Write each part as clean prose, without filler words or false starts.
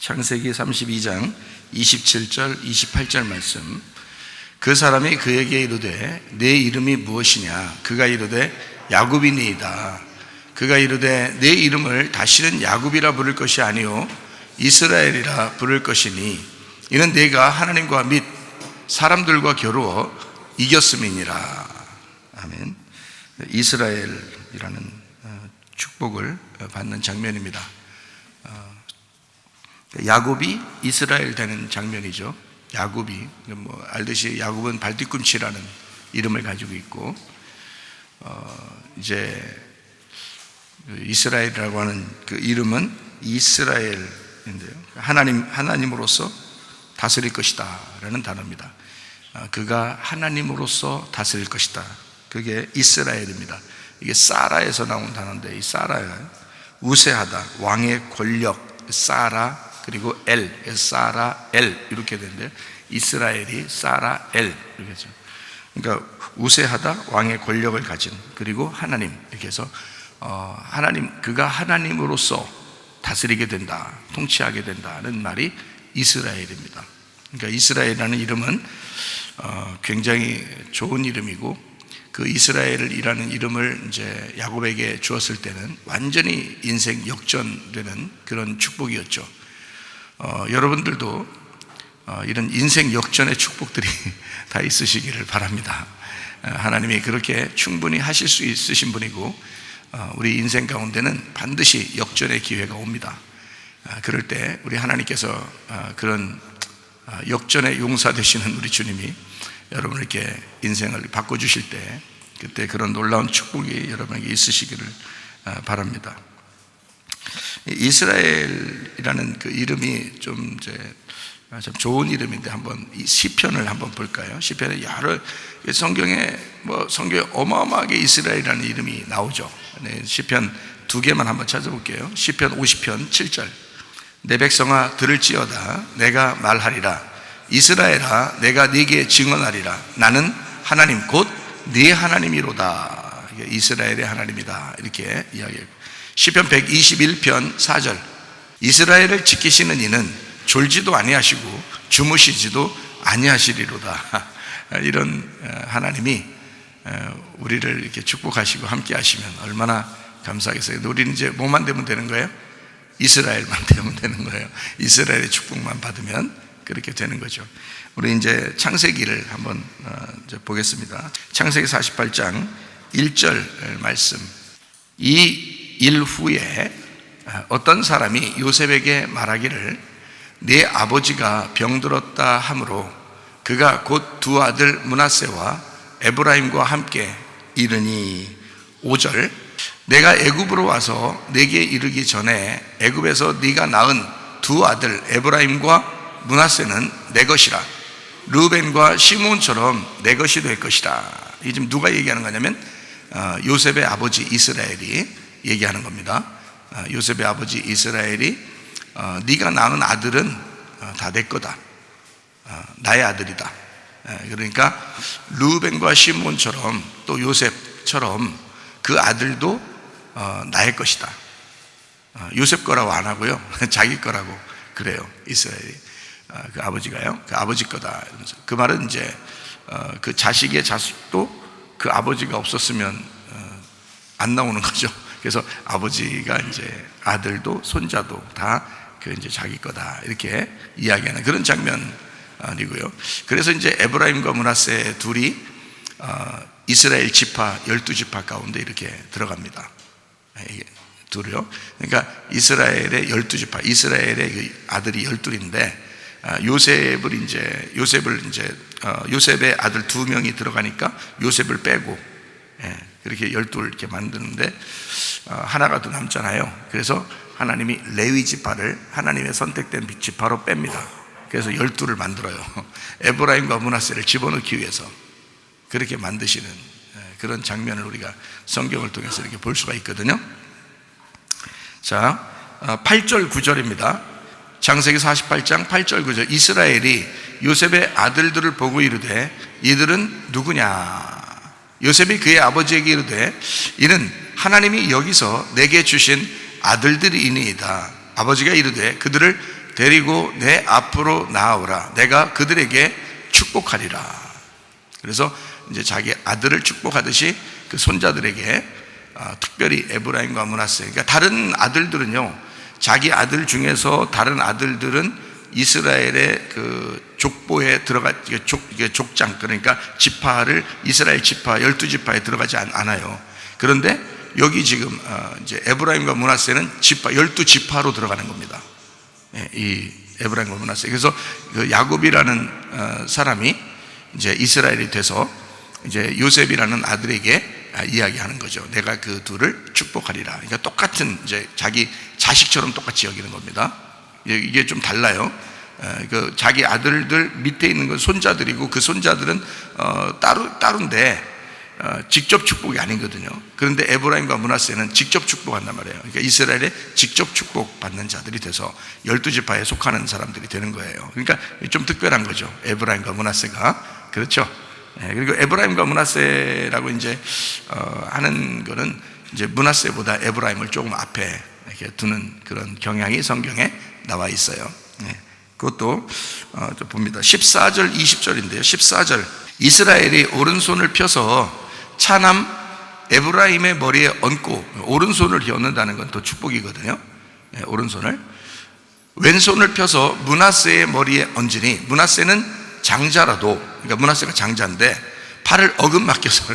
창세기 32장 27절 28절 말씀. 그 사람이 그에게 이르되 내 이름이 무엇이냐? 그가 이르되 야곱이니이다. 그가 이르되 내 이름을 다시는 야곱이라 부를 것이 아니요 이스라엘이라 부를 것이니 이는 내가 하나님과 및 사람들과 겨루어 이겼음이니라. 아멘. 이스라엘이라는 축복을 받는 장면입니다. 야곱이 이스라엘 되는 장면이죠. 야곱이 알듯이 야곱은 발뒤꿈치라는 이름을 가지고 있고, 이제 이스라엘이라고 하는 그 이름은 이스라엘인데요. 하나님으로서 다스릴 것이다 라는 단어입니다. 그가 하나님으로서 다스릴 것이다. 그게 이스라엘입니다. 이게 사라에서 나온 단어인데, 이 사라가 우세하다, 왕의 권력, 사라 그리고 엘, 사라 엘 이렇게 되는데, 이스라엘이 사라 엘 이렇게 해서, 그러니까 우세하다, 왕의 권력을 가진, 그리고 하나님 이렇게 해서 하나님, 그가 하나님으로서 다스리게 된다, 통치하게 된다는 말이 이스라엘입니다. 그러니까 이스라엘이라는 이름은 굉장히 좋은 이름이고, 그 이스라엘이라는 이름을 이제 야곱에게 주었을 때는 완전히 인생 역전되는 그런 축복이었죠. 여러분들도 이런 인생 역전의 축복들이 다 있으시기를 바랍니다. 하나님이 그렇게 충분히 하실 수 있으신 분이고, 우리 인생 가운데는 반드시 역전의 기회가 옵니다. 그럴 때 우리 하나님께서 그런 역전의 용사 되시는 우리 주님이 여러분을 이렇게 인생을 바꿔주실 때, 그때 그런 놀라운 축복이 여러분에게 있으시기를 바랍니다. 이스라엘이라는 그 이름이 좀 좋은 이름인데, 한번 이 시편을 한번 볼까요? 시편에 여러 성경에 어마어마하게 이스라엘이라는 이름이 나오죠. 네, 시편 두 개만 한번 찾아볼게요. 시편 50편 7절. 내 백성아 들을지어다, 내가 말하리라. 이스라엘아, 내가 네게 증언하리라. 나는 하나님 곧 네 하나님이로다. 이스라엘의 하나님이다, 이렇게 이야기해요. 시편 121편 4절. 이스라엘을 지키시는 이는 졸지도 아니하시고 주무시지도 아니하시리로다. 이런 하나님이 우리를 이렇게 축복하시고 함께 하시면 얼마나 감사하겠어요. 우리는 이제 뭐만 되면 되는 거예요? 이스라엘만 되면 되는 거예요. 이스라엘의 축복만 받으면 그렇게 되는 거죠. 우리 이제 창세기를 한번 이제 보겠습니다. 창세기 48장 1절 말씀. 이 일 후에 어떤 사람이 요셉에게 말하기를 네 아버지가 병들었다 하므로 그가 곧 두 아들 므낫세와 에브라임과 함께 이르니. 5절. 내가 애굽으로 와서 네게 이르기 전에 애굽에서 네가 낳은 두 아들 에브라임과 므낫세는 내 것이라. 르우벤과 시므온처럼 내 것이 될 것이다. 이게 지금 누가 얘기하는 거냐면 요셉의 아버지 이스라엘이 얘기하는 겁니다. 요셉의 아버지 이스라엘이 네가 낳은 아들은 다 내 거다, 나의 아들이다. 그러니까 르우벤과 시므온처럼 또 요셉처럼 그 아들도 나의 것이다. 요셉 거라고 안 하고요, 자기 거라고 그래요. 이스라엘이 그 아버지가요, 그 아버지 거다. 그 말은 이제 그 자식의 자식도 그 아버지가 없었으면 안 나오는 거죠. 그래서 아버지가 이제 아들도 손자도 다 그 이제 자기 거다, 이렇게 이야기하는 그런 장면이고요. 그래서 이제 에브라임과 므낫세 둘이 이스라엘 지파 12지파 가운데 이렇게 들어갑니다. 둘이요. 그러니까 이스라엘의 12지파, 이스라엘의 아들이 12인데 요셉의 아들 2명이 들어가니까 요셉을 빼고, 그렇게 12를 이렇게 만드는데 하나가 더 남잖아요. 그래서 하나님이 레위 지파를 하나님의 선택된 지파로 뺍니다. 그래서 12를 만들어요. 에브라임과 므낫세를 집어넣기 위해서 그렇게 만드시는 그런 장면을 우리가 성경을 통해서 이렇게 볼 수가 있거든요. 자, 8절 9절입니다. 창세기 48장 8절 9절. 이스라엘이 요셉의 아들들을 보고 이르되 이들은 누구냐? 요셉이 그의 아버지에게 이르되 이는 하나님이 여기서 내게 주신 아들들이니이다. 아버지가 이르되 그들을 데리고 내 앞으로 나아오라. 내가 그들에게 축복하리라. 그래서 이제 자기 아들을 축복하듯이 그 손자들에게 특별히 에브라임과 므낫세, 그러니까 다른 아들들은요, 자기 아들 중에서 다른 아들들은 이스라엘의 그 족보에 족장, 그러니까 지파를, 이스라엘 지파 12지파에 들어가지 않아요. 그런데 여기 지금 이제 에브라임과 므낫세는 지파 12지파로 들어가는 겁니다. 이 에브라임과 므낫세. 그래서 그 야곱이라는 사람이 이제 이스라엘이 돼서 이제 요셉이라는 아들에게 이야기하는 거죠. 내가 그 둘을 축복하리라. 그러니까 똑같은, 이제 자기 자식처럼 똑같이 여기는 겁니다. 이게 좀 달라요. 그 자기 아들들 밑에 있는 건 손자들이고, 그 손자들은 따로인데 직접 축복이 아니거든요. 그런데 에브라임과 므낫세는 직접 축복한단 말이에요. 그러니까 이스라엘에 직접 축복받는 자들이 돼서 12지파에 속하는 사람들이 되는 거예요. 그러니까 좀 특별한 거죠, 에브라임과 므낫세가. 그렇죠. 그리고 에브라임과 므낫세라고 이제 하는 거는 이제 므낫세보다 에브라임을 조금 앞에 이렇게 두는 그런 경향이 성경에 나와 있어요. 그것도 좀 봅니다. 14절 20절인데요 14절, 이스라엘이 오른손을 펴서 차남 에브라임의 머리에 얹고, 오른손을 얹는다는 건 또 축복이거든요. 오른손을, 왼손을 펴서 므낫세의 머리에 얹으니, 므낫세는 장자라도, 그러니까 므낫세가 장자인데 팔을 어긋맞겨서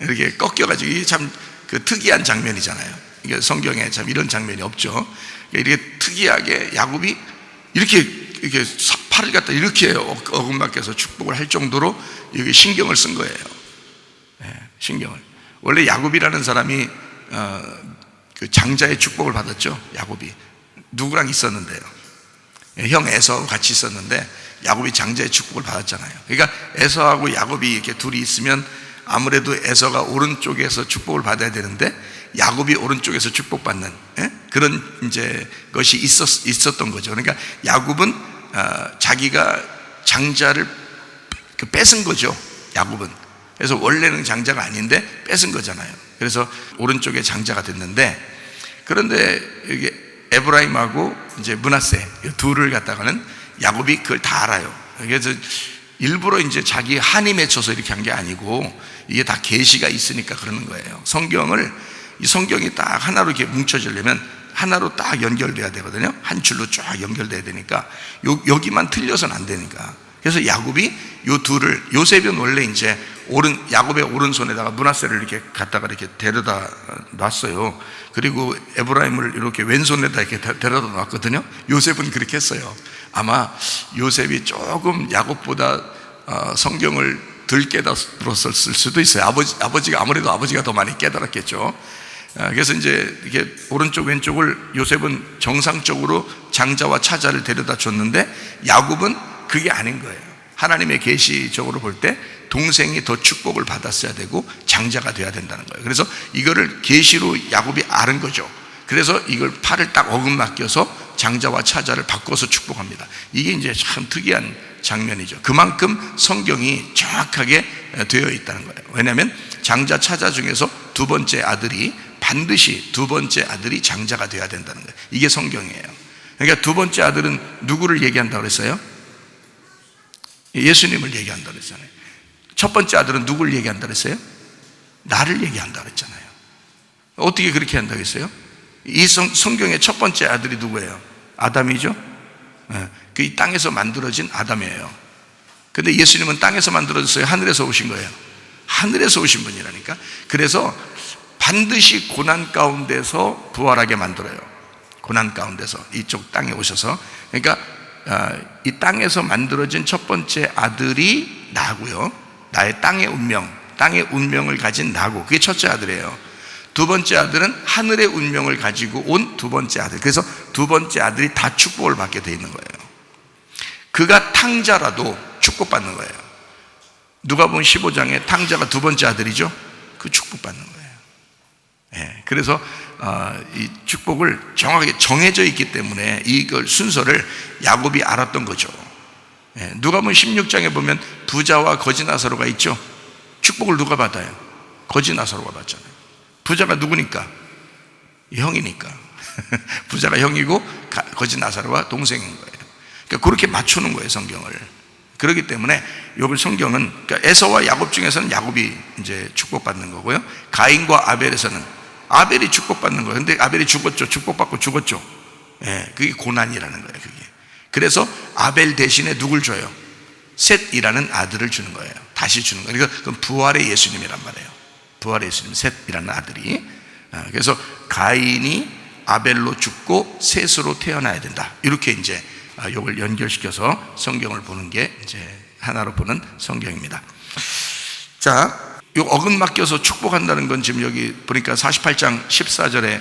이렇게 꺾여가지고, 이게 참 그 특이한 장면이잖아요. 이게 성경에 참 이런 장면이 없죠. 이렇게 특이하게 야곱이 이렇게 팔을 갖다 이렇게 어긋맞겨서 축복을 할 정도로 이게 신경을 쓴 거예요. 신경을. 원래 야곱이라는 사람이 그 장자의 축복을 받았죠. 야곱이 누구랑 있었는데요? 형 에서하고 같이 있었는데 야곱이 장자의 축복을 받았잖아요. 그러니까 에서하고 야곱이 이렇게 둘이 있으면 아무래도 에서가 오른쪽에서 축복을 받아야 되는데 야곱이 오른쪽에서 축복받는 그런 이제 것이 있었던 거죠. 그러니까 야곱은 자기가 장자를 뺏은 거죠. 야곱은. 그래서 원래는 장자가 아닌데 뺏은 거잖아요. 그래서 오른쪽에 장자가 됐는데, 그런데 이게 에브라임하고 이제 므낫세 둘을 갖다가는 야곱이 그걸 다 알아요. 그래서 일부러 이제 자기 한이 맺혀서 이렇게 한 게 아니고, 이게 다 계시가 있으니까 그러는 거예요. 이 성경이 딱 하나로 이렇게 뭉쳐지려면 하나로 딱 연결돼야 되거든요. 한 줄로 쫙 연결돼야 되니까 여기만 틀려서는 안 되니까. 그래서 야곱이 요 둘을, 요셉은 원래 이제 야곱의 오른손에다가 므낫세를 이렇게 갖다가 이렇게 데려다 놨어요. 그리고 에브라임을 이렇게 왼손에다 이렇게 데려다 놨거든요. 요셉은 그렇게 했어요. 아마 요셉이 조금 야곱보다 성경을 덜 깨달았을 수도 있어요. 아버지가 아버지가 더 많이 깨달았겠죠. 그래서 이제 이게 오른쪽 왼쪽을 요셉은 정상적으로 장자와 차자를 데려다 줬는데, 야곱은 그게 아닌 거예요. 하나님의 계시적으로 볼 때 동생이 더 축복을 받았어야 되고 장자가 돼야 된다는 거예요. 그래서 이거를 계시로 야곱이 아는 거죠. 그래서 이걸 팔을 딱 어긋맞겨서 장자와 차자를 바꿔서 축복합니다. 이게 이제 참 특이한 장면이죠. 그만큼 성경이 정확하게 되어 있다는 거예요. 왜냐하면 장자 차자 중에서 두 번째 아들이 반드시 두 번째 아들이 장자가 되어야 된다는 거예요. 이게 성경이에요. 그러니까 두 번째 아들은 누구를 얘기한다고 그랬어요? 예수님을 얘기한다고 그랬잖아요. 첫 번째 아들은 누구를 얘기한다고 그랬어요? 나를 얘기한다고 그랬잖아요. 어떻게 그렇게 한다고 했어요? 이 성경의 첫 번째 아들이 누구예요? 아담이죠. 그 이 땅에서 만들어진 아담이에요. 근데 예수님은 땅에서 만들어졌어요? 하늘에서 오신 거예요? 하늘에서 오신 분이라니까. 그래서 반드시 고난 가운데서 부활하게 만들어요. 고난 가운데서 이쪽 땅에 오셔서. 그러니까 이 땅에서 만들어진 첫 번째 아들이 나고요, 나의 땅의 운명을 가진 나고, 그게 첫째 아들이에요. 두 번째 아들은 하늘의 운명을 가지고 온 두 번째 아들. 그래서 두 번째 아들이 다 축복을 받게 돼 있는 거예요. 그가 탕자라도 축복받는 거예요. 누가복음 15장에 탕자가 두 번째 아들이죠. 그 축복받는 거예요. 그래서 이 축복을 정확하게 정해져 있기 때문에 이걸 순서를 야곱이 알았던 거죠. 누가복음 16장에 보면 부자와 거지 나사로가 있죠. 축복을 누가 받아요? 거지 나사로가 받잖아요. 부자가 누구니까? 형이니까. 부자가 형이고 거지 나사로가 동생인 거예요. 그러니까 그렇게 맞추는 거예요, 성경을. 그렇기 때문에 욥을 성경은, 그러니까 에서와 야곱 중에서는 야곱이 이제 축복받는 거고요, 가인과 아벨에서는 아벨이 축복받는 거예요. 근데 아벨이 죽었죠. 축복받고 죽었죠. 예, 그게 고난이라는 거예요, 그게. 그래서 아벨 대신에 누굴 줘요? 셋이라는 아들을 주는 거예요. 다시 주는 거예요. 그러니까 그건 부활의 예수님이란 말이에요. 부활의 예수님, 셋이라는 아들이. 그래서 가인이 아벨로 죽고 셋으로 태어나야 된다, 이렇게 이제 이걸 연결시켜서 성경을 보는 게 이제 하나로 보는 성경입니다. 자, 이 어긋 맡겨서 축복한다는 건 지금 여기 보니까 48장 14절에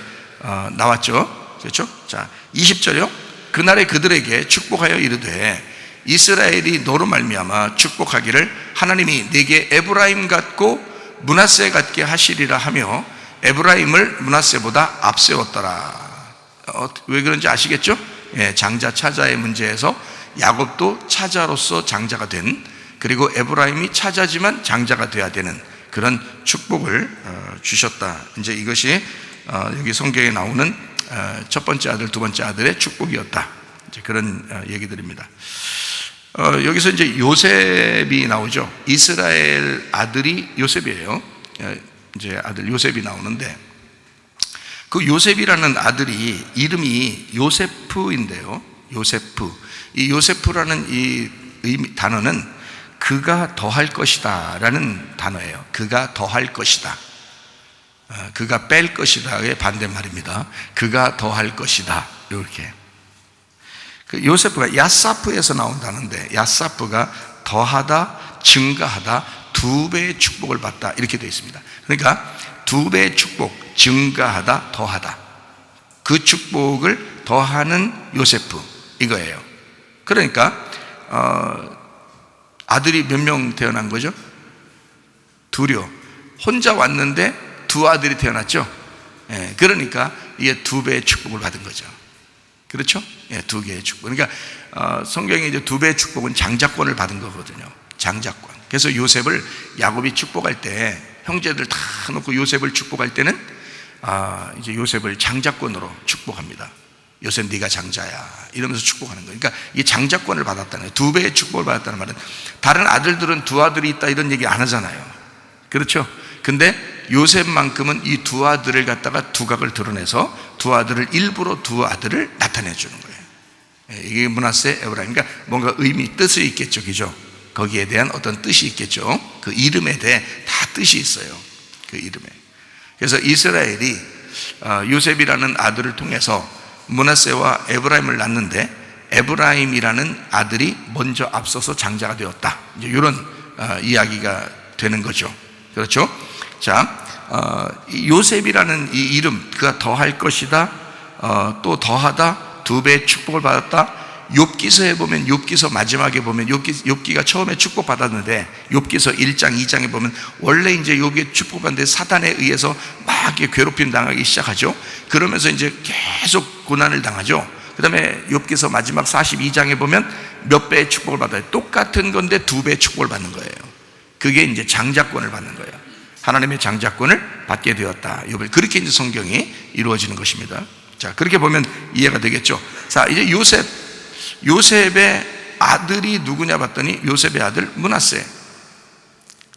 나왔죠. 그렇죠? 자, 20절이요. 그날에 그들에게 축복하여 이르되 이스라엘이 너로 말미암아 축복하기를 하나님이 네게 에브라임 같고 므낫세 같게 하시리라 하며 에브라임을 므낫세보다 앞세웠더라. 왜 그런지 아시겠죠? 예, 장자 차자의 문제에서 야곱도 차자로서 장자가 된, 그리고 에브라임이 차자지만 장자가 돼야 되는 그런 축복을 주셨다. 이제 이것이 여기 성경에 나오는 첫 번째 아들, 두 번째 아들의 축복이었다. 이제 그런 얘기들입니다. 여기서 이제 요셉이 나오죠. 이스라엘 아들이 요셉이에요. 이제 아들 요셉이 나오는데, 그 요셉이라는 아들이 이름이 요세프인데요. 요세프. 이 요세프라는 이 단어는 그가 더할 것이다 라는 단어예요. 그가 더할 것이다. 그가 뺄 것이다의 반대말입니다. 그가 더할 것이다, 이렇게. 그 요세프가 야사프에서 나온 단어인데, 야사프가 더하다, 증가하다, 두 배의 축복을 받다, 이렇게 되어 있습니다. 그러니까 두 배의 축복, 증가하다, 더하다, 그 축복을 더하는 요세프, 이거예요. 그러니까 아들이 몇 명 태어난 거죠? 둘이요. 혼자 왔는데 두 아들이 태어났죠. 예, 그러니까 이게 두 배의 축복을 받은 거죠. 그렇죠? 예, 두 개의 축복. 그러니까 성경에 이제 두 배의 축복은 장자권을 받은 거거든요. 장자권. 그래서 요셉을 야곱이 축복할 때, 형제들 다 놓고 요셉을 축복할 때는 이제 요셉을 장자권으로 축복합니다. 요셉 네가 장자야, 이러면서 축복하는 거예요. 그러니까 이 장자권을 받았다는 거예요. 두 배의 축복을 받았다는 말은, 다른 아들들은 두 아들이 있다 이런 얘기 안 하잖아요. 그렇죠? 근데 요셉만큼은 이 두 아들을 갖다가 두각을 드러내서 두 아들을, 일부러 두 아들을 나타내 주는 거예요. 이게 므낫세, 에브라임. 그러니까 뭔가 의미, 뜻이 있겠죠, 그죠? 거기에 대한 어떤 뜻이 있겠죠. 그 이름에 대해 다 뜻이 있어요, 그 이름에. 그래서 이스라엘이 요셉이라는 아들을 통해서 므낫세와 에브라임을 낳는데, 에브라임이라는 아들이 먼저 앞서서 장자가 되었다, 이제 이런 이야기가 되는 거죠. 그렇죠? 자, 요셉이라는 이 이름, 그가 더할 것이다, 또 더하다, 두 배의 축복을 받았다. 욥기서에 보면, 욥기서 마지막에 보면, 욥기가 처음에 축복받았는데 욥기서 1장 2장에 보면 원래 이제 욥이 축복받는데 사단에 의해서 막 괴롭힘 당하기 시작하죠. 그러면서 이제 계속 고난을 당하죠. 그 다음에 욥기서 마지막 42장에 보면 몇 배의 축복을 받아요? 똑같은 건데 두 배의 축복을 받는 거예요. 그게 이제 장자권을 받는 거예요. 하나님의 장자권을 받게 되었다, 욥을. 그렇게 이제 성경이 이루어지는 것입니다. 자, 그렇게 보면 이해가 되겠죠. 자, 이제 요셉의 아들이 누구냐 봤더니 요셉의 아들 므낫세,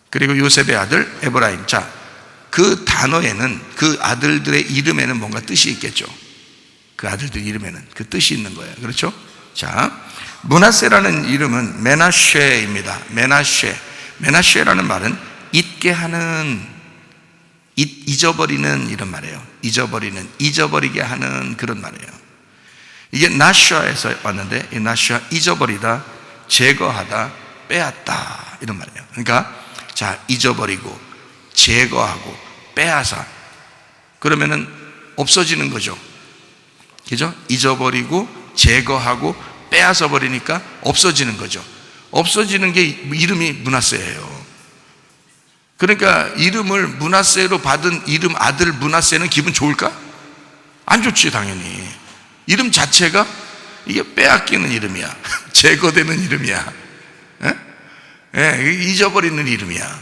그리고 요셉의 아들 에브라임. 자, 그 단어에는, 그 아들들의 이름에는 뭔가 뜻이 있겠죠. 그 아들들 이름에는 그 뜻이 있는 거예요. 그렇죠? 자, 므낫세라는 이름은 메나쉐입니다. 메나쉐라는 말은 잊게 하는, 잊어버리는 이런 말이에요. 잊어버리게 하는 그런 말이에요. 이게 나슈아에서 왔는데, 이 나슈아, 잊어버리다, 제거하다, 빼앗다, 이런 말이에요. 그러니까 자, 잊어버리고 제거하고 빼앗아, 그러면은 없어지는 거죠. 그죠? 잊어버리고 제거하고 빼앗아 버리니까 없어지는 거죠. 없어지는 게 이름이 므낫세예요. 그러니까 이름을 므낫세로 받은 이름 아들 므낫세는 기분 좋을까? 안 좋지, 당연히. 이름 자체가 이게 빼앗기는 이름이야. 제거되는 이름이야. 잊어버리는 이름이야.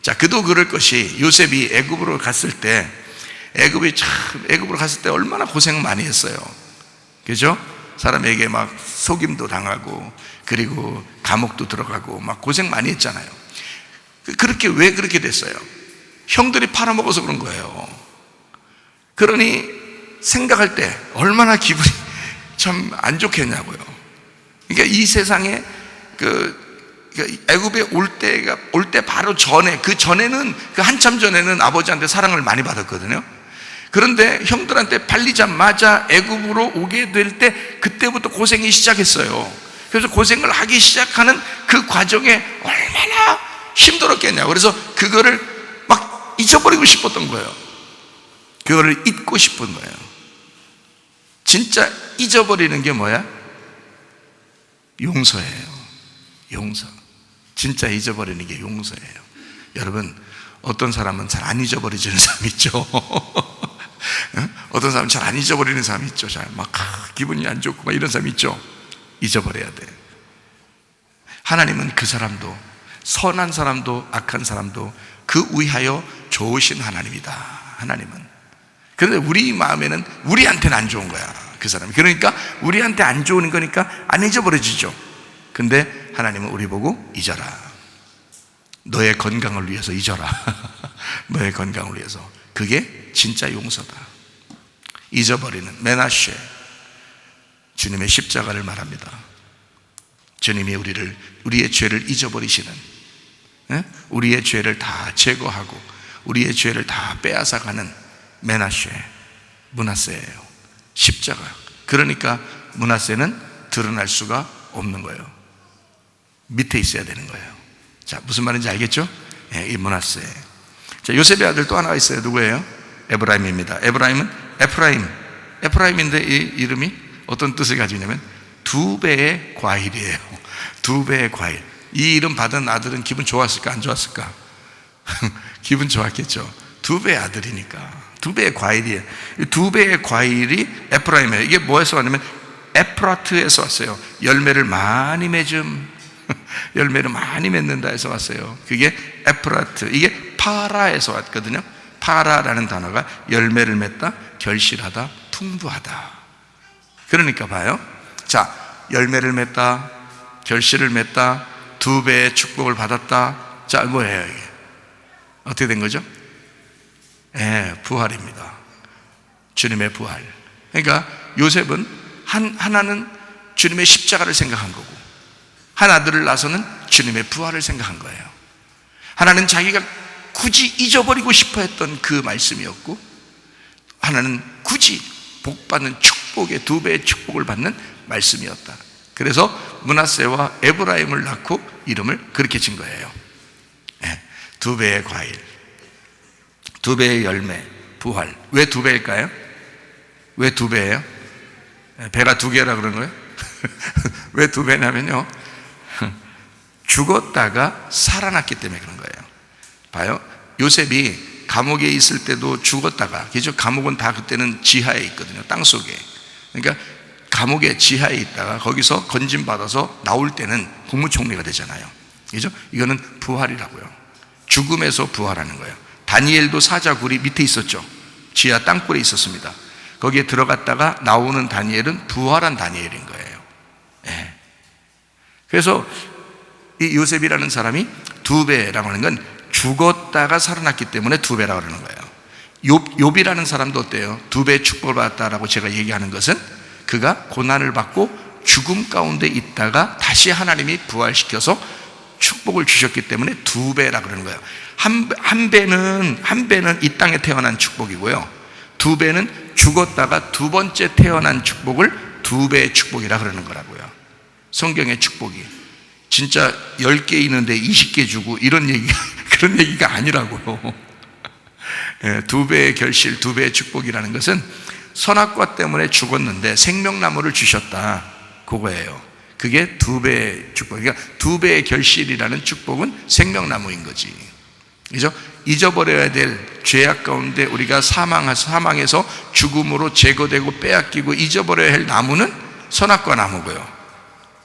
자, 그도 그럴 것이, 요셉이 애굽으로 갔을 때 애굽으로 갔을 때 얼마나 고생 많이 했어요. 그죠? 사람에게 막 속임도 당하고, 그리고 감옥도 들어가고, 막 고생 많이 했잖아요. 왜 그렇게 됐어요? 형들이 팔아먹어서 그런 거예요. 그러니 생각할 때 얼마나 기분이 참 안 좋겠냐고요. 그러니까 이 세상에 애굽에 올 때 바로 전에, 한참 전에는 아버지한테 사랑을 많이 받았거든요. 그런데 형들한테 팔리자마자 애굽으로 오게 될 때, 그때부터 고생이 시작했어요. 그래서 고생을 하기 시작하는 그 과정에 얼마나 힘들었겠냐고. 그래서 그거를 막 잊어버리고 싶었던 거예요. 그거를 잊고 싶은 거예요. 진짜 잊어버리는 게 뭐야? 용서예요. 용서. 진짜 잊어버리는 게 용서예요. 여러분, 어떤 사람은 잘 안 잊어버리지는 사람 있죠. 어떤 사람은 잘 안 잊어버리는 사람이 있죠. 잘 막 기분이 안 좋고 막 이런 사람이 있죠. 잊어버려야 돼. 하나님은 그 사람도, 선한 사람도 악한 사람도 그 위하여 좋으신 하나님이다. 하나님은. 그런데 우리 마음에는, 우리한테는 안 좋은 거야, 그 사람이. 그러니까 우리한테 안 좋은 거니까 안 잊어버려지죠. 근데 하나님은 우리 보고 잊어라. 너의 건강을 위해서 잊어라. 너의 건강을 위해서. 그게 진짜 용서다. 잊어버리는 메나쉐, 주님의 십자가를 말합니다. 주님이 우리의 죄를 잊어버리시는, 우리의 죄를 다 제거하고 우리의 죄를 다 빼앗아가는 메나쉐, 므낫세예요. 십자가. 그러니까 므낫세는 드러날 수가 없는 거예요. 밑에 있어야 되는 거예요. 자, 무슨 말인지 알겠죠? 이 므낫세. 자, 요셉의 아들 또 하나가 있어요. 누구예요? 에브라임입니다. 에프라임인데 이 이름이 어떤 뜻을 가지고 있냐면 2배의 과일이에요. 2배의 과일. 이 이름 받은 아들은 기분 좋았을까, 안 좋았을까? 기분 좋았겠죠. 2배의 아들이니까. 2배의 과일이에요. 이 2배의 과일이 에프라임이에요. 이게 뭐에서 왔냐면 에프라트에서 왔어요. 열매를 많이 맺음, 열매를 많이 맺는다 해서 왔어요. 그게 에프라트. 이게 파라에서 왔거든요. 파라라는 단어가 열매를 맺다, 결실하다, 풍부하다. 그러니까 봐요. 자, 열매를 맺다, 결실을 맺다, 2배의 축복을 받았다. 자, 뭐예요 이게? 어떻게 된 거죠? 부활입니다. 주님의 부활. 그러니까 요셉은 하나는 주님의 십자가를 생각한 거고, 한 아들을 낳아서는 주님의 부활을 생각한 거예요. 하나는 자기가 굳이 잊어버리고 싶어 했던 그 말씀이었고, 하나는 굳이 복받는 축복의 2배의 축복을 받는 말씀이었다. 그래서 므낫세와 에브라임을 낳고 이름을 그렇게 진 거예요. 2배의 과일, 2배의 열매, 부활. 왜 2배일까요? 왜 2배예요? 배가 2개라 그런 거예요? 왜 2배냐면요, 죽었다가 살아났기 때문에 그런 거예요. 봐요. 요셉이 감옥에 있을 때도 죽었다가, 그죠? 감옥은 다 그때는 지하에 있거든요. 땅 속에. 그러니까 감옥의 지하에 있다가 거기서 건진받아서 나올 때는 국무총리가 되잖아요. 그죠? 이거는 부활이라고요. 죽음에서 부활하는 거예요. 다니엘도 사자굴이 밑에 있었죠. 지하 땅굴에 있었습니다. 거기에 들어갔다가 나오는 다니엘은 부활한 다니엘인 거예요. 그래서 이 요셉이라는 사람이 2배라고 하는 건 죽었다가 살아났기 때문에 2배라고 하는 거예요. 욥이라는 사람도 어때요? 2배의 축복을 받았다라고 제가 얘기하는 것은, 그가 고난을 받고 죽음 가운데 있다가 다시 하나님이 부활시켜서 축복을 주셨기 때문에 2배라 그러는 거예요. 한 배는 이 땅에 태어난 축복이고요, 2배는 죽었다가 2번째 태어난 축복을 2배의 축복이라 그러는 거라고요. 성경의 축복이 진짜 10개 있는데 20개 주고 이런 얘기, 그런 얘기가 아니라고요. 2배의 결실, 2배의 축복이라는 것은 선악과 때문에 죽었는데 생명나무를 주셨다, 그거예요. 그게 2배의 축복. 그러니까 2배의 결실이라는 축복은 생명나무인 거지. 그죠? 잊어버려야 될 죄악 가운데 우리가 사망해서 죽음으로 제거되고 빼앗기고 잊어버려야 할 나무는 선악과 나무고요.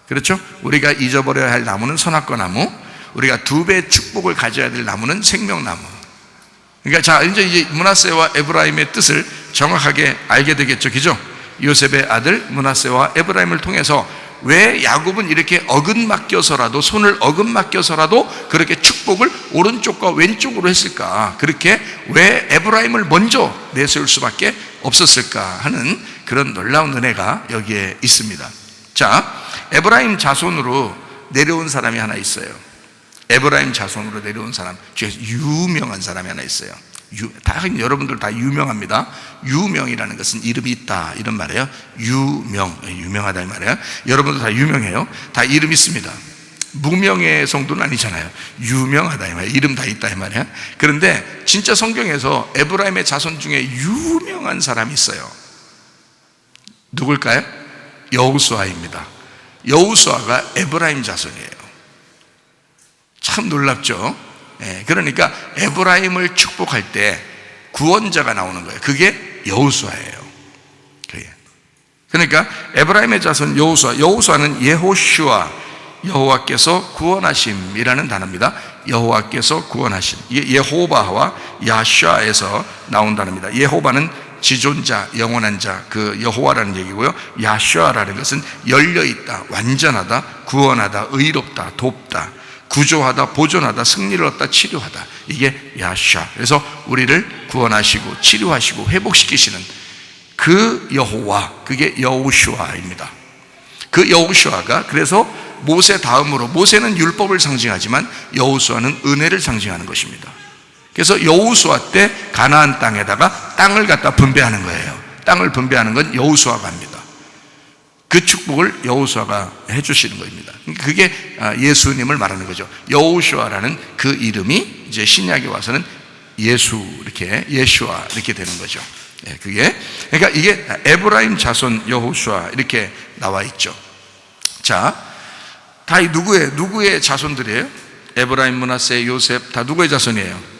그렇죠? 우리가 잊어버려야 할 나무는 선악과 나무, 우리가 2배의 축복을 가져야 될 나무는 생명나무. 그러니까 자, 이제 므낫세와 에브라임의 뜻을 정확하게 알게 되겠죠. 그죠? 요셉의 아들 므낫세와 에브라임을 통해서 왜 야곱은 이렇게 어긋맡겨서라도, 손을 어긋맡겨서라도 그렇게 축복을 오른쪽과 왼쪽으로 했을까? 그렇게 왜 에브라임을 먼저 내세울 수밖에 없었을까 하는 그런 놀라운 은혜가 여기에 있습니다. 자, 에브라임 자손으로 내려온 사람이 하나 있어요. 에브라임 자손으로 내려온 사람 중에서 유명한 사람이 하나 있어요. 여러분들 다 유명합니다. 유명이라는 것은 이름이 있다 이런 말이에요. 유명하다 이 말이에요. 여러분들 다 유명해요. 다 이름 있습니다. 무명의 정도는 아니잖아요. 유명하다 이 말이에요. 이름 다 있다 이 말이에요. 그런데 진짜 성경에서 에브라임의 자손 중에 유명한 사람이 있어요. 누굴까요? 여호수아입니다. 여호수아가 에브라임 자손이에요. 참 놀랍죠? 그러니까 에브라임을 축복할 때 구원자가 나오는 거예요. 그게 여호수아예요. 그러니까 에브라임의 자손 여호수아는 예호슈아, 여호와께서 구원하심이라는 단어입니다. 여호와께서 구원하심. 이게 예호바와 야샤에서 나온 단어입니다. 예호바는 지존자, 영원한 자, 그 여호와라는 얘기고요. 야샤라는 것은 열려있다, 완전하다, 구원하다, 의롭다, 돕다, 구조하다, 보존하다, 승리를 얻다, 치료하다. 이게 야샤. 그래서 우리를 구원하시고 치료하시고 회복시키시는 그 여호와, 그게 여호슈아입니다. 그 여호슈아가 그래서 모세 다음으로, 모세는 율법을 상징하지만 여호수아는 은혜를 상징하는 것입니다. 그래서 여호수아 때 가나안 땅에다가 땅을 갖다 분배하는 거예요. 땅을 분배하는 건 여호수아가 합니다. 그 축복을 여호수아가 해주시는 겁니다. 그게 예수님을 말하는 거죠. 여호수아라는 그 이름이 이제 신약에 와서는 예수, 이렇게 예슈아 이렇게 되는 거죠. 그게 그러니까 이게 에브라임 자손 여호수아 이렇게 나와 있죠. 자, 다 누구의 자손들이에요? 에브라임, 므낫세, 요셉 다 누구의 자손이에요?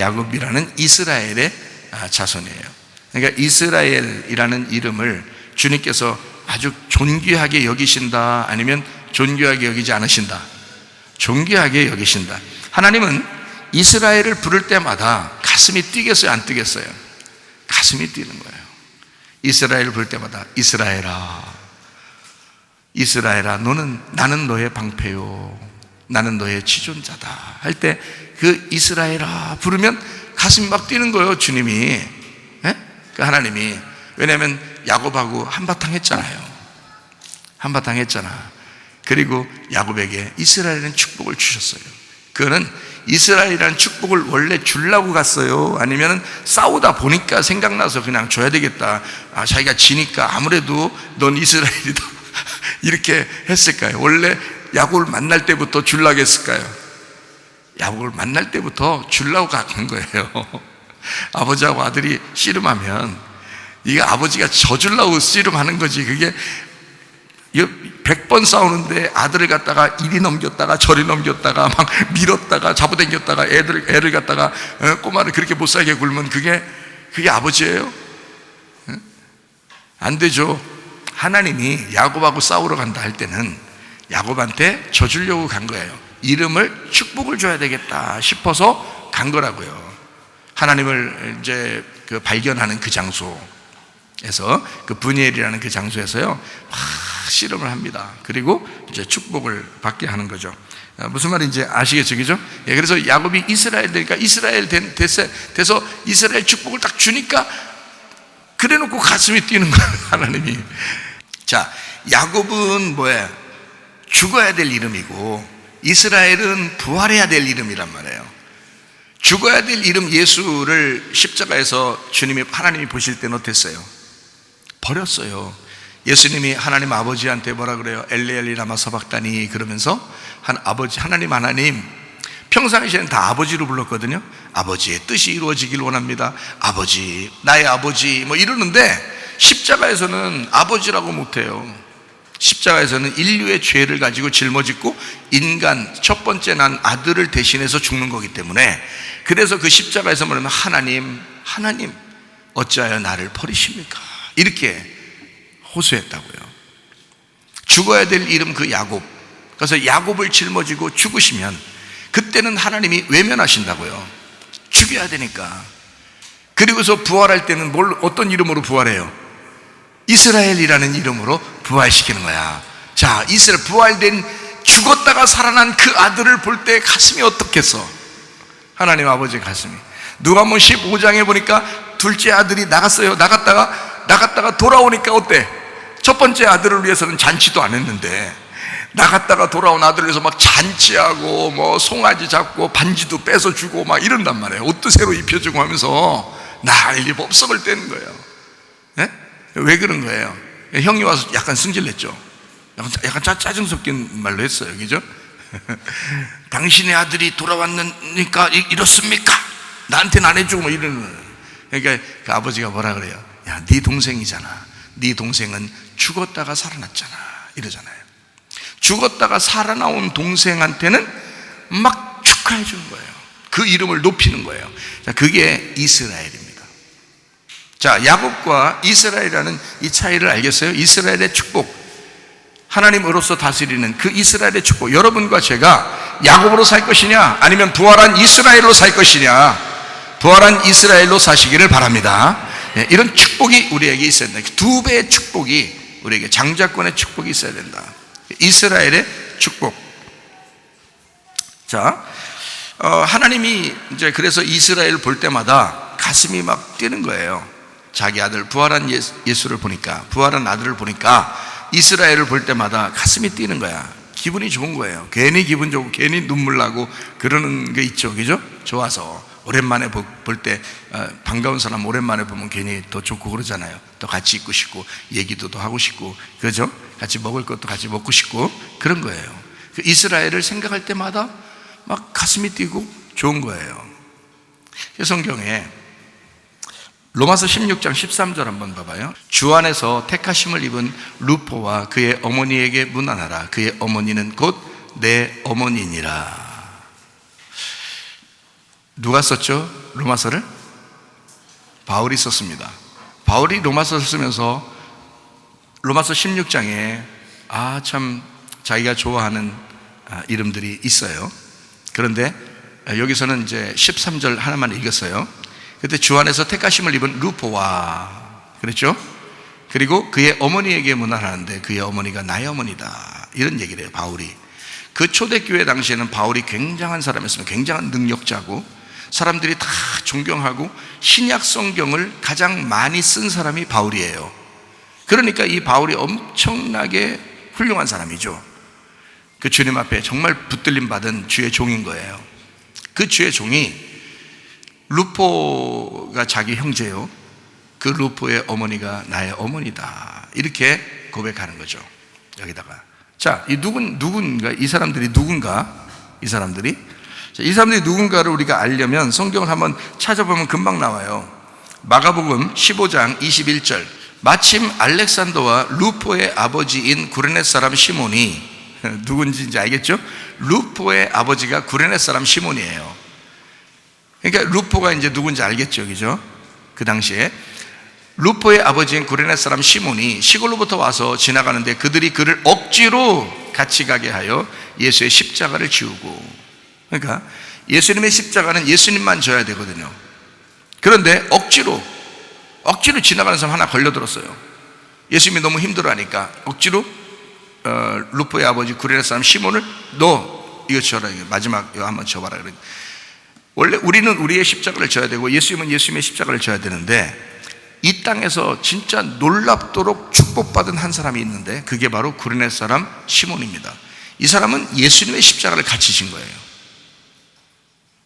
야곱이라는 이스라엘의 자손이에요. 그러니까 이스라엘이라는 이름을 주님께서 아주 존귀하게 여기신다, 아니면 존귀하게 여기지 않으신다? 존귀하게 여기신다. 하나님은 이스라엘을 부를 때마다 가슴이 뛰겠어요, 안 뛰겠어요? 가슴이 뛰는 거예요. 이스라엘을 부를 때마다 이스라엘아, 이스라엘아, 나는 너의 방패요, 나는 너의 지존자다 할 때 그 이스라엘아 부르면 가슴이 막 뛰는 거예요, 주님이. 그 하나님이. 왜냐하면 야곱하고 한바탕 했잖아요. 한바탕 했잖아. 그리고 야곱에게 이스라엘은 축복을 주셨어요. 그거는 이스라엘이라는 축복을 원래 주려고 갔어요? 아니면 싸우다 보니까 생각나서 그냥 줘야 되겠다, 자기가 지니까 아무래도 넌 이스라엘이다 이렇게 했을까요? 원래 야곱을 만날 때부터 주려고 했을까요? 야곱을 만날 때부터 주려고 간 거예요. 아버지하고 아들이 씨름하면 이게 아버지가 져주려고 씨름하는 거지. 그게 100번 싸우는데 아들을 갖다가 이리 넘겼다가 저리 넘겼다가 막 밀었다가 잡아당겼다가 애를 갖다가 꼬마를 그렇게 못 살게 굴면 그게 아버지예요? 안 되죠. 하나님이 야곱하고 싸우러 간다 할 때는 야곱한테 져주려고 간 거예요. 이름을 축복을 줘야 되겠다 싶어서 간 거라고요. 하나님을 이제 그 발견하는 그 장소에서, 그 브니엘이라는 그 장소에서요, 막 씨름을 합니다. 그리고 이제 축복을 받게 하는 거죠. 무슨 말인지 아시겠죠, 그죠? 그래서 야곱이 이스라엘 되니까 이스라엘 돼서 이스라엘 축복을 딱 주니까 그래놓고 가슴이 뛰는 거예요, 하나님이. 자, 야곱은 뭐야? 죽어야 될 이름이고 이스라엘은 부활해야 될 이름이란 말이에요. 죽어야 될 이름 예수를 십자가에서 하나님이 보실 때는 어땠어요? 버렸어요. 예수님이 하나님 아버지한테 뭐라 그래요? 엘리 엘리 라마 서박다니 그러면서 하나님 평상시에는 다 아버지로 불렀거든요. 아버지의 뜻이 이루어지길 원합니다. 아버지, 나의 아버지 뭐 이러는데 십자가에서는 아버지라고 못해요. 십자가에서는 인류의 죄를 가지고 짊어지고 인간 첫 번째 난 아들을 대신해서 죽는 거기 때문에, 그래서 그 십자가에서 말하면 하나님 어찌하여 나를 버리십니까? 이렇게 호소했다고요. 죽어야 될 이름 그 야곱, 그래서 야곱을 짊어지고 죽으시면 그때는 하나님이 외면하신다고요. 죽여야 되니까. 그리고서 부활할 때는 어떤 이름으로 부활해요? 이스라엘이라는 이름으로 부활시키는 거야. 자, 이스라엘 부활된 죽었다가 살아난 그 아들을 볼 때 가슴이 어떻겠어? 하나님 아버지의 가슴이. 누가복음 15장에 보니까 둘째 아들이 나갔어요. 나갔다가 돌아오니까 어때? 첫 번째 아들을 위해서는 잔치도 안 했는데 나갔다가 돌아온 아들을 위해서 막 잔치하고 뭐 송아지 잡고 반지도 뺏어주고 막 이런단 말이에요. 옷도 새로 입혀주고 하면서 난리 법석을 떼는 거예요. 네? 왜 그런 거예요? 형이 와서 약간 승질냈죠. 약간 짜증 섞인 말로 했어요. 그죠? 당신의 아들이 돌아왔으니까 이렇습니까? 나한테는 안 해주고 뭐 이러는 거예요. 그러니까 그 아버지가 뭐라 그래요? 야, 네 동생이잖아. 네 동생은 죽었다가 살아났잖아. 이러잖아요. 죽었다가 살아나온 동생한테는 막 축하해 주는 거예요. 그 이름을 높이는 거예요. 자, 그게 이스라엘입니다. 자, 야곱과 이스라엘이라는 이 차이를 알겠어요? 이스라엘의 축복, 하나님으로서 다스리는 그 이스라엘의 축복, 여러분과 제가 야곱으로 살 것이냐 아니면 부활한 이스라엘로 살 것이냐, 부활한 이스라엘로 사시기를 바랍니다. 네, 이런 축복이 우리에게 있어야 된다. 두 배의 축복이 우리에게, 장자권의 축복이 있어야 된다. 이스라엘의 축복. 자, 하나님이 이제 그래서 이스라엘을 볼 때마다 가슴이 막 뛰는 거예요. 자기 아들 부활한 예수를 보니까, 부활한 아들을 보니까 이스라엘을 볼 때마다 가슴이 뛰는 거야. 기분이 좋은 거예요. 괜히 기분 좋고 괜히 눈물 나고 그러는 게 있죠. 그죠? 좋아서 오랜만에 볼 때 반가운 사람 오랜만에 보면 괜히 더 좋고 그러잖아요. 또 같이 있고 싶고 얘기도 더 하고 싶고, 그죠? 같이 먹을 것도 같이 먹고 싶고 그런 거예요. 그 이스라엘을 생각할 때마다 막 가슴이 뛰고 좋은 거예요. 성경에 로마서 16장 13절 한번 봐봐요. 주 안에서 택하심을 입은 루포와 그의 어머니에게 문안하라. 그의 어머니는 곧 내 어머니니라. 누가 썼죠? 로마서를? 바울이 썼습니다. 바울이 로마서를 쓰면서 로마서 16장에 참 자기가 좋아하는 이름들이 있어요. 그런데 여기서는 이제 13절 하나만 읽었어요. 그때 주 안에서 택하심을 입은 루포와, 그랬죠? 그리고 그의 어머니에게 문안하는데 그의 어머니가 나의 어머니다, 이런 얘기를 해요. 바울이. 그 초대교회 당시에는 바울이 굉장한 사람이었으면 굉장한 능력자고 사람들이 다 존경하고 신약 성경을 가장 많이 쓴 사람이 바울이에요. 그러니까 이 바울이 엄청나게 훌륭한 사람이죠. 그 주님 앞에 정말 붙들림 받은 주의 종인 거예요. 그 주의 종이 루포가 자기 형제요, 그 루포의 어머니가 나의 어머니다, 이렇게 고백하는 거죠. 여기다가 자, 누군가, 이 사람들이 누군가, 이 사람들이 누군가를 우리가 알려면 성경을 한번 찾아보면 금방 나와요. 마가복음 15장 21절. 마침 알렉산더와 루포의 아버지인 구레네 사람 시몬이, 누군지 이제 알겠죠? 루포의 아버지가 구레네 사람 시몬이에요. 그러니까 루포가 이제 누군지 알겠죠, 그죠? 그 당시에 루포의 아버지인 구레네 사람 시몬이 시골로부터 와서 지나가는데 그들이 그를 억지로 같이 가게 하여 예수의 십자가를 지우고, 그러니까 예수님의 십자가는 예수님만 져야 되거든요. 그런데 억지로 지나가는 사람 하나 걸려들었어요. 예수님이 너무 힘들어하니까 억지로 루포의 아버지 구레네 사람 시몬을 너 이거 져라, 마지막 이거 한번 져봐라. 원래 우리는 우리의 십자가를 져야 되고 예수님은 예수님의 십자가를 져야 되는데, 이 땅에서 진짜 놀랍도록 축복받은 한 사람이 있는데 그게 바로 구레네 사람 시몬입니다. 이 사람은 예수님의 십자가를 같이 진 거예요.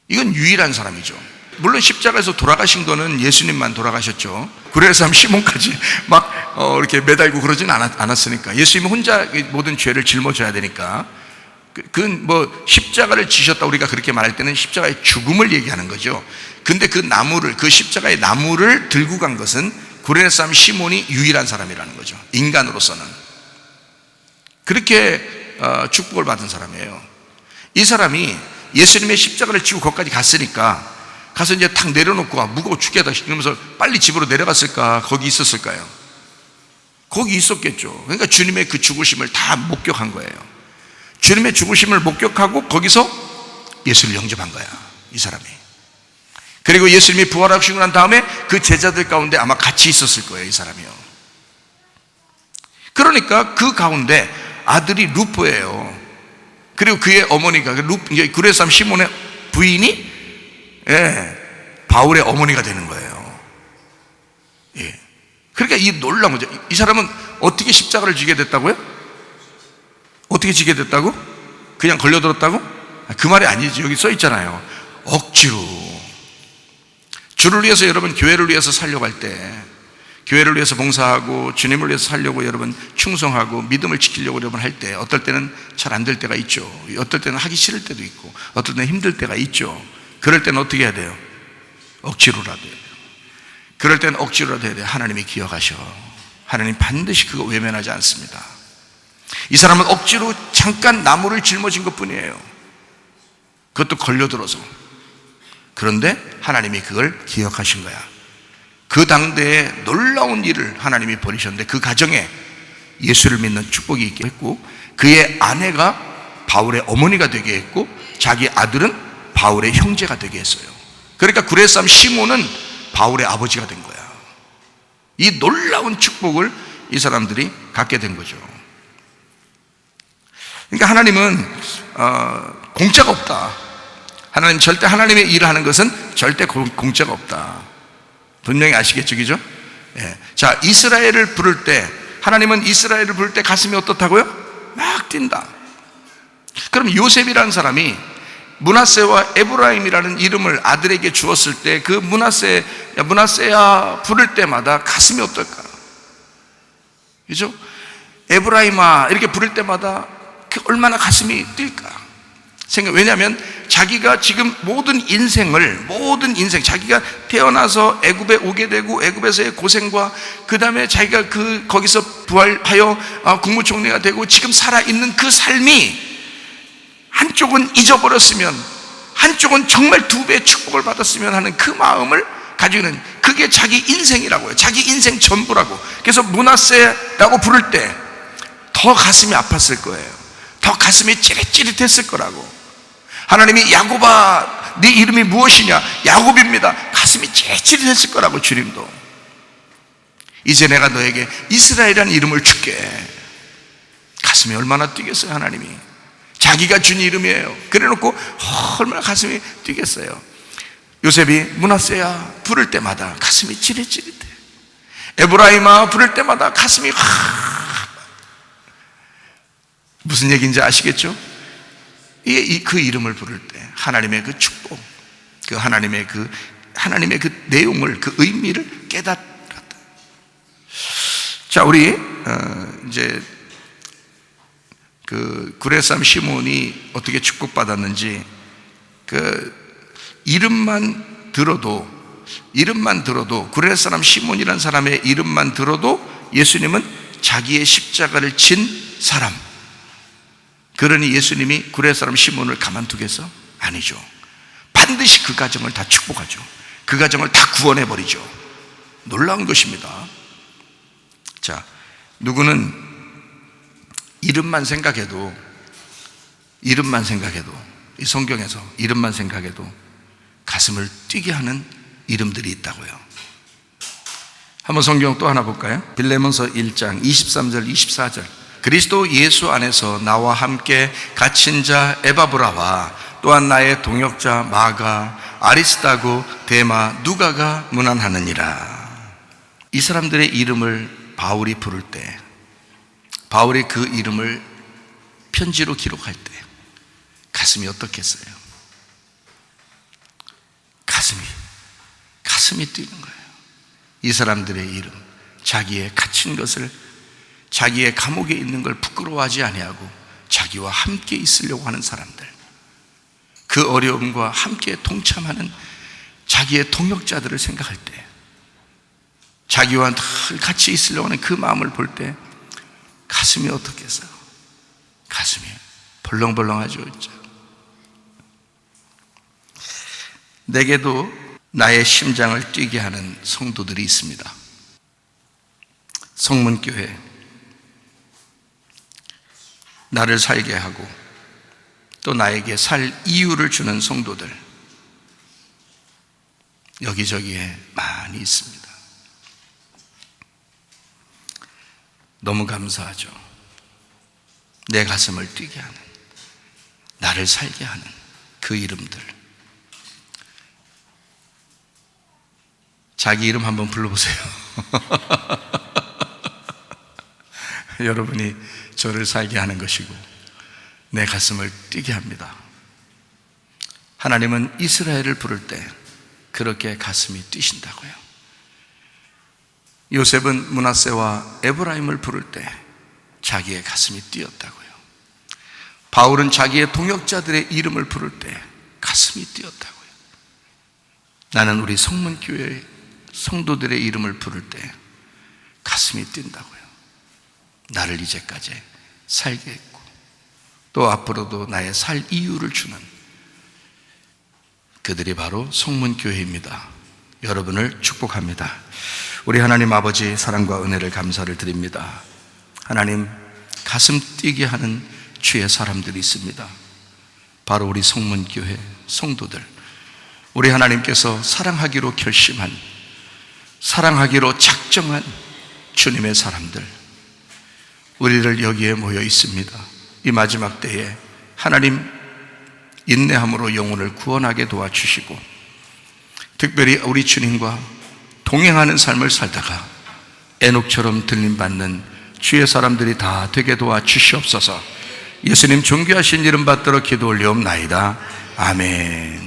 이건 유일한 사람이죠. 물론 십자가에서 돌아가신 거는 예수님만 돌아가셨죠. 구레네 사람 시몬까지 막 이렇게 매달고 그러진 않았으니까. 예수님이 혼자 모든 죄를 짊어져야 되니까. 십자가를 지셨다 우리가 그렇게 말할 때는 십자가의 죽음을 얘기하는 거죠. 근데 그 십자가의 나무를 들고 간 것은 구레네 사람 시몬이 유일한 사람이라는 거죠. 인간으로서는. 그렇게 축복을 받은 사람이에요. 이 사람이 예수님의 십자가를 지고 거기까지 갔으니까 가서 이제 탁 내려놓고 무거워 죽겠다 이러면서 빨리 집으로 내려갔을까? 거기 있었을까요? 거기 있었겠죠. 그러니까 주님의 그 죽으심을 다 목격한 거예요. 주님의 죽으심을 목격하고 거기서 예수를 영접한 거야, 이 사람이. 그리고 예수님이 부활하시고 난 다음에 그 제자들 가운데 아마 같이 있었을 거예요, 이 사람이요. 그러니까 그 가운데 아들이 루포예요. 그리고 그의 어머니가 구레네 사람 시몬의 부인이 바울의 어머니가 되는 거예요. 예. 그러니까 이 놀라운 거죠. 이 사람은 어떻게 십자가를 지게 됐다고요? 어떻게 지게 됐다고? 그냥 걸려들었다고? 그 말이 아니지. 여기 써 있잖아요. 억지로. 주를 위해서, 여러분 교회를 위해서 살려고 할 때, 교회를 위해서 봉사하고 주님을 위해서 살려고 여러분 충성하고 믿음을 지키려고 여러분 할 때, 어떨 때는 잘 안 될 때가 있죠. 어떨 때는 하기 싫을 때도 있고, 어떨 때는 힘들 때가 있죠. 그럴 때는 어떻게 해야 돼요? 억지로라도 해야 돼요. 그럴 때는 억지로라도 해야 돼요. 하나님이 기억하셔. 하나님 반드시 그거 외면하지 않습니다. 이 사람은 억지로 잠깐 나무를 짊어진 것 뿐이에요. 그것도 걸려들어서. 그런데 하나님이 그걸 기억하신 거야. 그 당대에 놀라운 일을 하나님이 벌이셨는데, 그 가정에 예수를 믿는 축복이 있게 했고, 그의 아내가 바울의 어머니가 되게 했고, 자기 아들은 바울의 형제가 되게 했어요. 그러니까 구레네 사람 시몬은 바울의 아버지가 된 거야. 이 놀라운 축복을 이 사람들이 갖게 된 거죠. 그러니까 하나님은 공짜가 없다. 하나님 절대, 하나님의 일을 하는 것은 절대 공짜가 없다. 분명히 아시겠죠, 그죠? 예. 자, 이스라엘을 부를 때, 하나님은 이스라엘을 부를 때 가슴이 어떻다고요? 막 뛴다. 그럼 요셉이라는 사람이 므낫세와 에브라임이라는 이름을 아들에게 주었을 때, 그 므낫세야 부를 때마다 가슴이 어떨까? 그죠? 에브라임아 이렇게 부를 때마다 얼마나 가슴이 뛸까? 왜냐하면 자기가 지금 모든 인생, 자기가 태어나서 애굽에 오게 되고, 애굽에서의 고생과 그 다음에 자기가 거기서 부활하여 국무총리가 되고 지금 살아있는 그 삶이, 한쪽은 잊어버렸으면, 한쪽은 정말 두 배의 축복을 받았으면 하는 그 마음을 가지고 있는, 그게 자기 인생이라고요. 자기 인생 전부라고. 그래서 므낫세라고 부를 때 더 가슴이 아팠을 거예요. 더 가슴이 찌릿찌릿했을 거라고. 하나님이 야곱아 네 이름이 무엇이냐? 야곱입니다. 가슴이 찌릿찌릿했을 거라고. 주님도 이제 내가 너에게 이스라엘이라는 이름을 줄게. 가슴이 얼마나 뛰겠어요. 하나님이 자기가 준 이름이에요. 그래놓고 얼마나 가슴이 뛰겠어요. 요셉이 므낫세야 부를 때마다 가슴이 찌릿찌릿해. 에브라임아 부를 때마다 가슴이 무슨 얘기인지 아시겠죠? 그 이름을 부를 때 하나님의 그 축복, 하나님의 그 내용을, 그 의미를 깨닫다. 자, 우리 이제 구레네 사람 시몬이 어떻게 축복받았는지, 이름만 들어도 구레네 사람 시몬이라는 사람의 이름만 들어도 예수님은 자기의 십자가를 진 사람. 그러니 예수님이 구레네 사람 시몬을 가만두겠어? 아니죠. 반드시 그 가정을 다 축복하죠. 그 가정을 다 구원해버리죠. 놀라운 것입니다. 자, 누구는 이름만 생각해도, 이 성경에서 이름만 생각해도 가슴을 뛰게 하는 이름들이 있다고요. 한번 성경 또 하나 볼까요? 빌레몬서 1장 23절 24절. 그리스도 예수 안에서 나와 함께 갇힌 자 에바브라와 또한 나의 동역자 마가, 아리스다고, 데마, 누가가 문안하느니라. 이 사람들의 이름을 바울이 부를 때, 바울이 그 이름을 편지로 기록할 때 가슴이 어떻겠어요? 가슴이 뛰는 거예요. 이 사람들의 이름, 자기의 갇힌 것을, 자기의 감옥에 있는 걸 부끄러워하지 아니하고 자기와 함께 있으려고 하는 사람들, 그 어려움과 함께 동참하는 자기의 동역자들을 생각할 때, 자기와 늘 같이 있으려고 하는 그 마음을 볼 때 가슴이 어떻겠어요? 가슴이 벌렁벌렁하죠. 내게도 나의 심장을 뛰게 하는 성도들이 있습니다. 성문교회, 나를 살게 하고 또 나에게 살 이유를 주는 성도들, 여기저기에 많이 있습니다. 너무 감사하죠. 내 가슴을 뛰게 하는, 나를 살게 하는 그 이름들. 자기 이름 한번 불러보세요. 여러분이 저를 살게 하는 것이고 내 가슴을 뛰게 합니다. 하나님은 이스라엘을 부를 때 그렇게 가슴이 뛰신다고요. 요셉은 므낫세와 에브라임을 부를 때 자기의 가슴이 뛰었다고요. 바울은 자기의 동역자들의 이름을 부를 때 가슴이 뛰었다고요. 나는 우리 성문교회 성도들의 이름을 부를 때 가슴이 뛴다고요. 나를 이제까지 살게 했고 또 앞으로도 나의 살 이유를 주는 그들이 바로 성문교회입니다. 여러분을 축복합니다. 우리 하나님 아버지 사랑과 은혜를 감사를 드립니다. 하나님, 가슴 뛰게 하는 주의 사람들이 있습니다. 바로 우리 성문교회 성도들, 우리 하나님께서 사랑하기로 결심한, 사랑하기로 작정한 주님의 사람들, 우리를 여기에 모여 있습니다. 이 마지막 때에 하나님 인내함으로 영혼을 구원하게 도와주시고 특별히 우리 주님과 동행하는 삶을 살다가 에녹처럼 들림받는 주의 사람들이 다 되게 도와주시옵소서. 예수님 존귀하신 이름 받들어 기도 올리옵나이다. 아멘.